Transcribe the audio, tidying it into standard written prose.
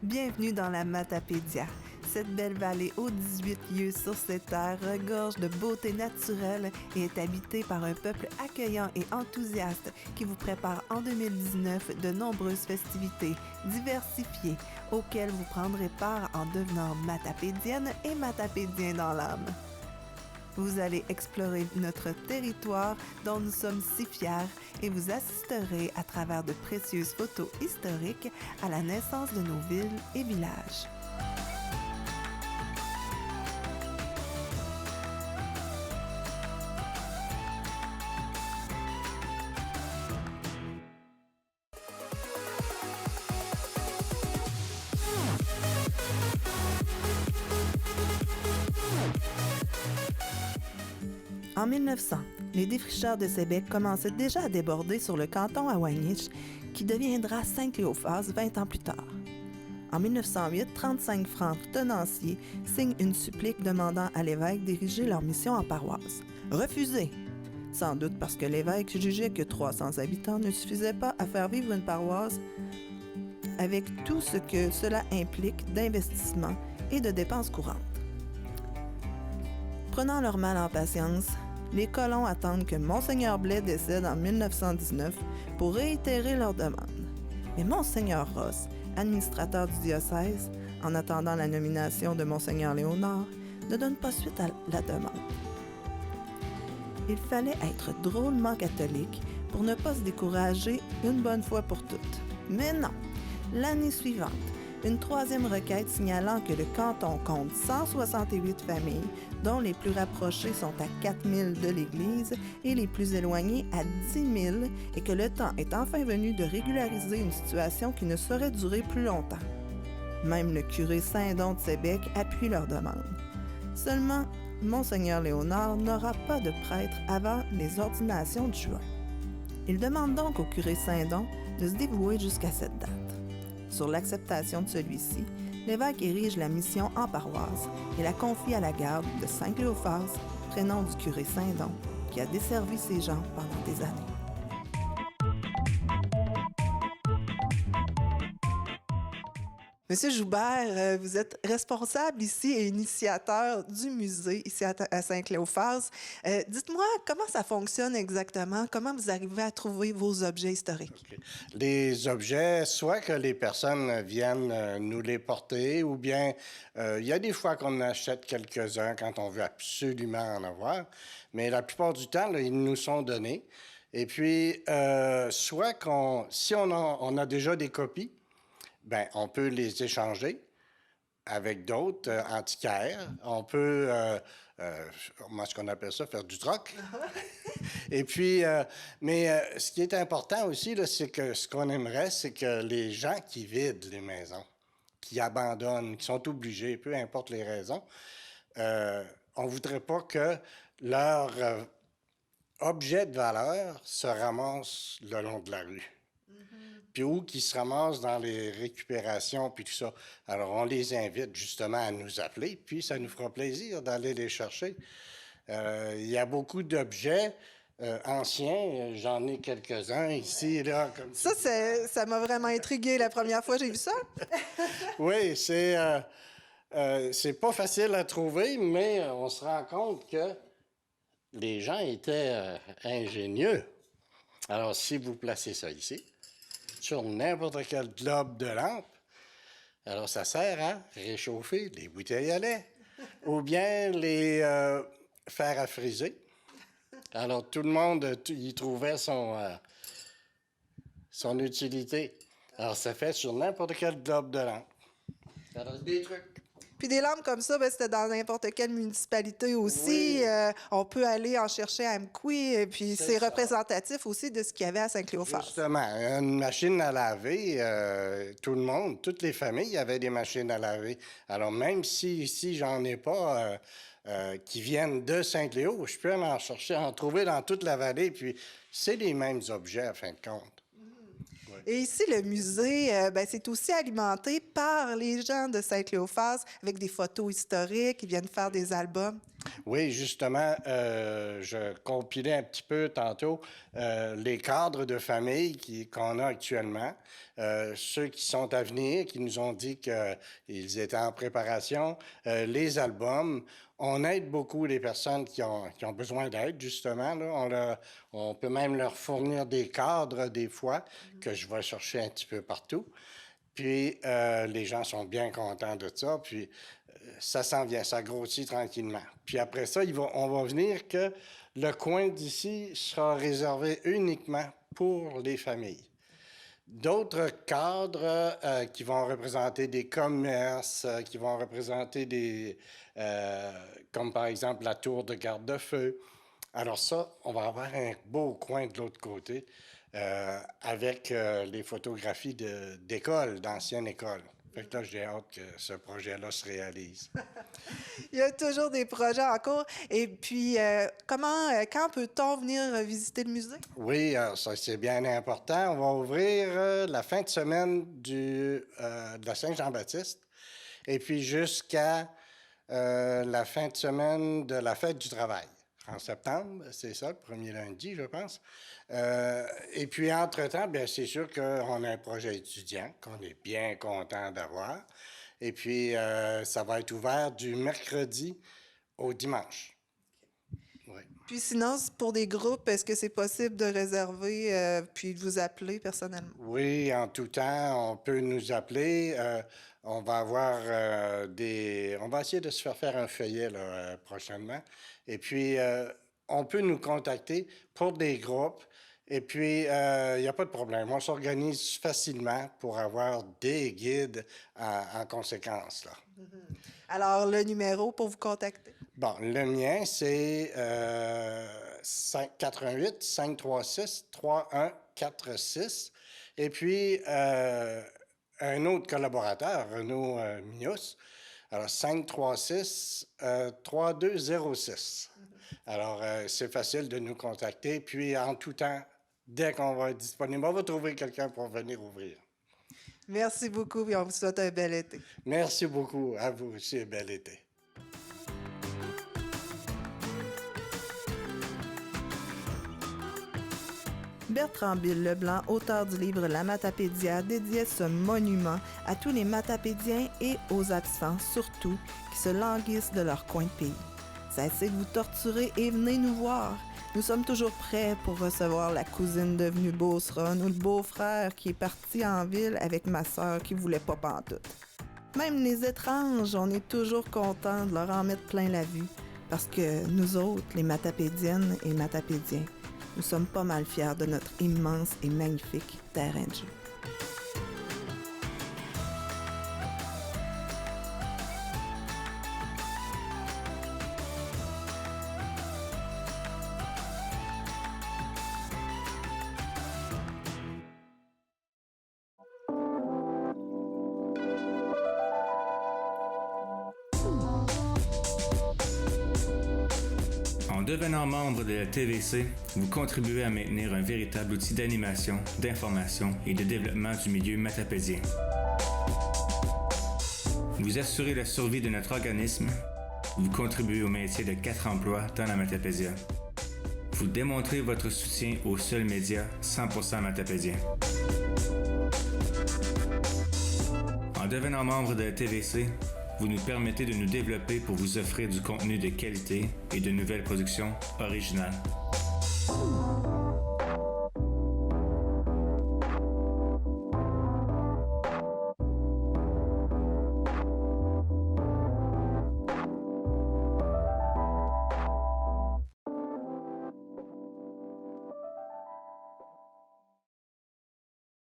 Bienvenue dans la Matapédia. Cette belle vallée aux 18 lieues sur cette terre regorge de beauté naturelle et est habitée par un peuple accueillant et enthousiaste qui vous prépare en 2019 de nombreuses festivités diversifiées auxquelles vous prendrez part en devenant matapédienne et matapédien dans l'âme. Vous allez explorer notre territoire dont nous sommes si fiers et vous assisterez à travers de précieuses photos historiques à la naissance de nos villes et villages. En 1900, les défricheurs de Sébec commençaient déjà à déborder sur le canton à Wagnich, qui deviendra Saint-Cléophas 20 ans plus tard. En 1908, 35 francs tenanciers signent une supplique demandant à l'évêque d'ériger leur mission en paroisse. Refusé! Sans doute parce que l'évêque jugeait que 300 habitants ne suffisaient pas à faire vivre une paroisse avec tout ce que cela implique d'investissement et de dépenses courantes. Prenant leur mal en patience, les colons attendent que Monseigneur Blais décède en 1919 pour réitérer leur demande. Mais Monseigneur Ross, administrateur du diocèse, en attendant la nomination de Monseigneur Léonard, ne donne pas suite à la demande. Il fallait être drôlement catholique pour ne pas se décourager une bonne fois pour toutes. Mais non! L'année suivante, une troisième requête signalant que le canton compte 168 familles, dont les plus rapprochées sont à 4 000 de l'Église et les plus éloignées à 10 000, et que le temps est enfin venu de régulariser une situation qui ne saurait durer plus longtemps. Même le curé Saint-Don de Sébec appuie leur demande. Seulement, Monseigneur Léonard n'aura pas de prêtre avant les ordinations de juin. Il demande donc au curé Saint-Don de se dévouer jusqu'à cette date. Sur l'acceptation de celui-ci, l'évêque érige la mission en paroisse et la confie à la garde de Saint-Cléophas, prénom du curé Saint-Don, qui a desservi ces gens pendant des années. Monsieur Joubert, vous êtes responsable ici et initiateur du musée ici à Saint-Cléophas. Dites-moi, comment ça fonctionne exactement? Comment vous arrivez à trouver vos objets historiques? Okay. Les objets, soit que les personnes viennent nous les porter, ou bien il y a des fois qu'on achète quelques-uns quand on veut absolument en avoir, mais la plupart du temps, là, ils nous sont donnés. Et puis, soit si on a déjà des copies, ben, on peut les échanger avec d'autres antiquaires. On peut, comment est-ce qu'on appelle ça, faire du troc. Et puis, ce qui est important aussi, là, c'est que ce qu'on aimerait, c'est que les gens qui vident les maisons, qui abandonnent, qui sont obligés, peu importe les raisons, on voudrait pas que leur objet de valeur se ramasse le long de la rue. Puis ou qui se ramassent dans les récupérations, puis tout ça. Alors, on les invite justement à nous appeler, puis ça nous fera plaisir d'aller les chercher. Il y a beaucoup d'objets anciens, j'en ai quelques-uns ici, là. Comme Ça m'a vraiment intrigué la première fois que j'ai vu ça. Oui, c'est pas facile à trouver, mais on se rend compte que les gens étaient ingénieux. Alors, si vous placez ça ici, sur n'importe quel globe de lampe, alors ça sert à réchauffer les bouteilles à lait ou bien les faire à friser. Alors tout le monde y trouvait son utilité. Alors ça fait sur n'importe quel globe de lampe. Alors des trucs. Puis des lampes comme ça, ben, c'était dans n'importe quelle municipalité aussi. Oui. On peut aller en chercher à Amqui, et puis c'est représentatif aussi de ce qu'il y avait à Saint-Cléophas. Justement, une machine à laver, tout le monde, toutes les familles avaient des machines à laver. Alors même si ici, j'en ai pas qui viennent de Saint-Cléo, je peux en chercher, en trouver dans toute la vallée, puis c'est les mêmes objets, à fin de compte. Oui. Et ici, le musée, c'est aussi alimenté par les gens de Saint-Cléophas avec des photos historiques, ils viennent faire des albums. Oui, justement, je compilais un petit peu tantôt les cadres de famille qu'on a actuellement, ceux qui sont à venir, qui nous ont dit qu'ils étaient en préparation, les albums. On aide beaucoup les personnes qui ont besoin d'aide, justement. Là. On peut même leur fournir des cadres, des fois, que je vais chercher un petit peu partout. Puis, les gens sont bien contents de ça. Puis, ça s'en vient, ça grossit tranquillement. Puis après ça, on va venir que le coin d'ici sera réservé uniquement pour les familles. D'autres cadres qui vont représenter des commerces, qui vont représenter comme par exemple la tour de garde-feu. Alors ça, on va avoir un beau coin de l'autre côté avec les photographies d'écoles, d'anciennes écoles. Fait que là, j'ai hâte que ce projet-là se réalise. Il y a toujours des projets en cours. Et puis, quand peut-on venir visiter le musée? Oui, ça c'est bien important. On va ouvrir la fin de semaine de la Saint-Jean-Baptiste et puis jusqu'à la fin de semaine de la Fête du travail. En septembre, c'est ça, le premier lundi, je pense. Et puis, entre-temps, bien, c'est sûr qu'on a un projet étudiant qu'on est bien content d'avoir. Et puis, ça va être ouvert du mercredi au dimanche. Oui. Puis sinon, pour des groupes, est-ce que c'est possible de réserver puis de vous appeler personnellement? Oui, en tout temps, on peut nous appeler. On va avoir on va essayer de se faire un feuillet là, prochainement. Et puis, on peut nous contacter pour des groupes. Et puis, il n'y a pas de problème. On s'organise facilement pour avoir des guides en conséquence, là. Alors, le numéro pour vous contacter? Bon, le mien, c'est 88 536 3146. Et puis, un autre collaborateur, Renaud Mignous, alors 536 3206. Alors, c'est facile de nous contacter. Puis, en tout temps, dès qu'on va être disponible, on va trouver quelqu'un pour venir ouvrir. Merci beaucoup et on vous souhaite un bel été. Merci beaucoup. À vous aussi, un bel été. Bertrand Bill Leblanc, auteur du livre La Matapédia, dédiait ce monument à tous les matapédiens et aux absents, surtout, qui se languissent de leur coin de pays. Cessez de vous torturer et venez nous voir. Nous sommes toujours prêts pour recevoir la cousine devenue beauceronne ou le beau-frère qui est parti en ville avec ma sœur qui voulait pas pantoute. Même les étranges, on est toujours contents de leur en mettre plein la vue, parce que nous autres, les matapédiennes et matapédiens, nous sommes pas mal fiers de notre immense et magnifique terrain de jeu. En devenant membre de la TVC, vous contribuez à maintenir un véritable outil d'animation, d'information et de développement du milieu matapédien. Vous assurez la survie de notre organisme, vous contribuez au maintien de 4 emplois dans la Matapédia. Vous démontrez votre soutien au seul média 100% matapédien. En devenant membre de la TVC, vous nous permettez de nous développer pour vous offrir du contenu de qualité et de nouvelles productions originales.